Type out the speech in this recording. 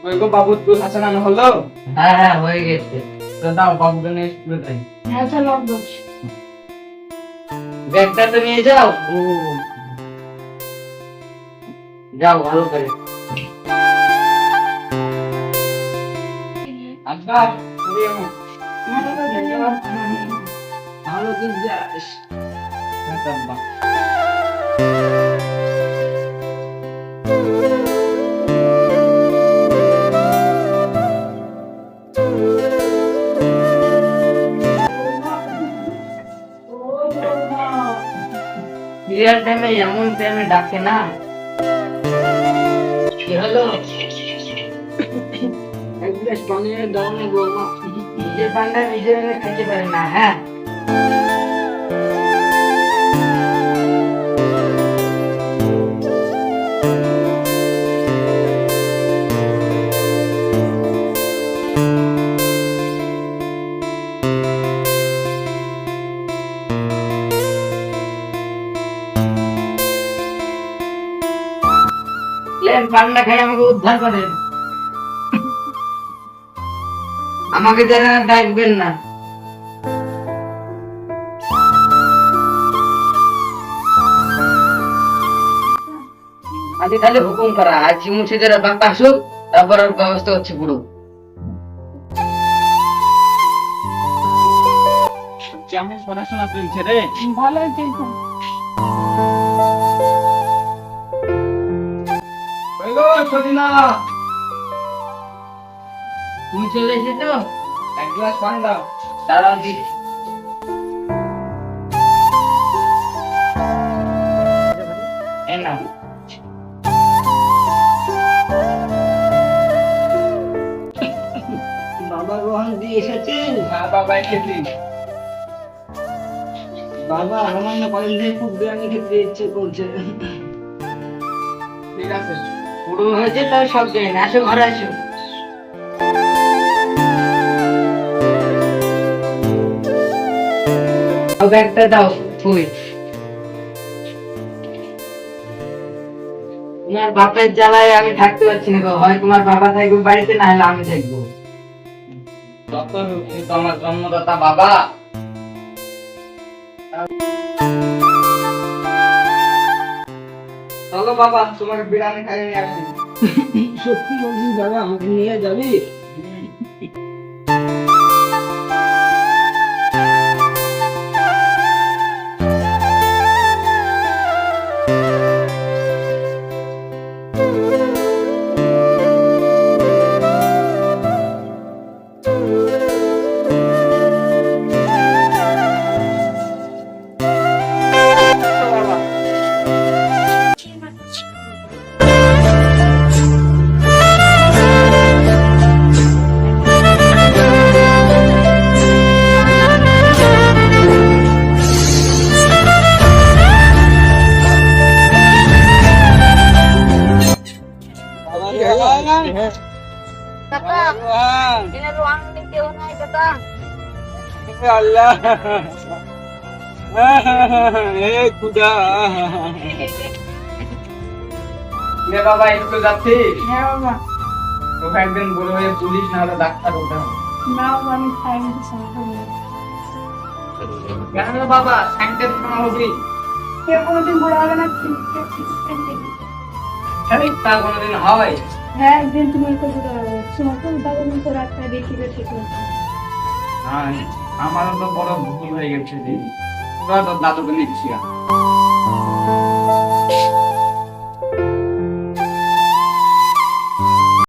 ওই গো বাবু তুই হাসানো হলো? হ্যাঁ হ্যাঁ হয়ে গেছে। তো দাও বাবুকে নিয়ে স্কুলে যাই। হ্যাঁ চলো অব্দুল। ব্যাগটা তো নিয়ে যাও। যাও ভালো করে। আব্বা তুমি ভালো করে যাস। আব্বা বিয়ার টাইমে এমন টাইমে ডাকে না। কি হলো? এক গ্লাস পানি দাও না বৌমা। নিজের পান্ডা নিজে খেতে পারে না। হ্যাঁ পান্ডা খাই আমাকে উদ্ধার করেন। আমাকে যারা ডাকবেন না। আজকে তাহলে হুকুম করা, আজ মুছে যারা বাঁকা আসুক, তারপর আর ব্যবস্থা হচ্ছে পুরো। কেমন পড়াশোনা চলছে রে? ভালোই চলছে। ওই গো সদিনা, তুমি চলে এসেছো? এক গ্লাস পানি দাও। দাঁড়াও দিচ্ছি। এই নাও। বাবা গ্রহণ দিয়ে এসেছেন। হ্যাঁ বাবা এসেছি। বাবা আমার না কলেজ থেকে খুব বিরিয়ানি খেতে ইচ্ছে করছে। ঠিক আছে। পুরো হয়েছে তাও সব জানি না। আসো ঘরে আসো। ব্যাগটা দাও তুই। তোমার বাপের জ্বালায় আমি থাকতে পারছি না গো। হয় তোমার বাবা থাকবে বাড়িতে, না হলে আমি থাকবো। যত তো আমার জন্মদাতা বাবা। চলো বাবা তোমাকে বিরিয়ানি খাইয়ে নিয়ে আসি। সত্যি বলছিস বাবা, আমাকে নিয়ে যাবি? কাকা এনে রোয়াং নি কেউ নাই কাকা। আল্লাহ এ খুদা। রে বাবা একটু যাচ্ছিস? হ্যাঁ বাবা। তোকে একদিন বড় হয়ে পুলিশ না হলে ডাক্তার হতে হবে। না বাবা আমি খাইনি তো সমস্যা নেই। কেন রে বাবা সাইন্সের কোনো হবি? কেউ কোনোদিন বড় হবে না। আরে তা কোনোদিন হয়? হ্যাঁ একদিন তুমি তো বড় হবে। সমস্ত দাদা তো রাস্তা দেখি দেখি তো। হ্যাঁ আমারও তো বড় ভুল হয়ে গেছে যে তোরা তো দাদুকে নিচ্ছি না।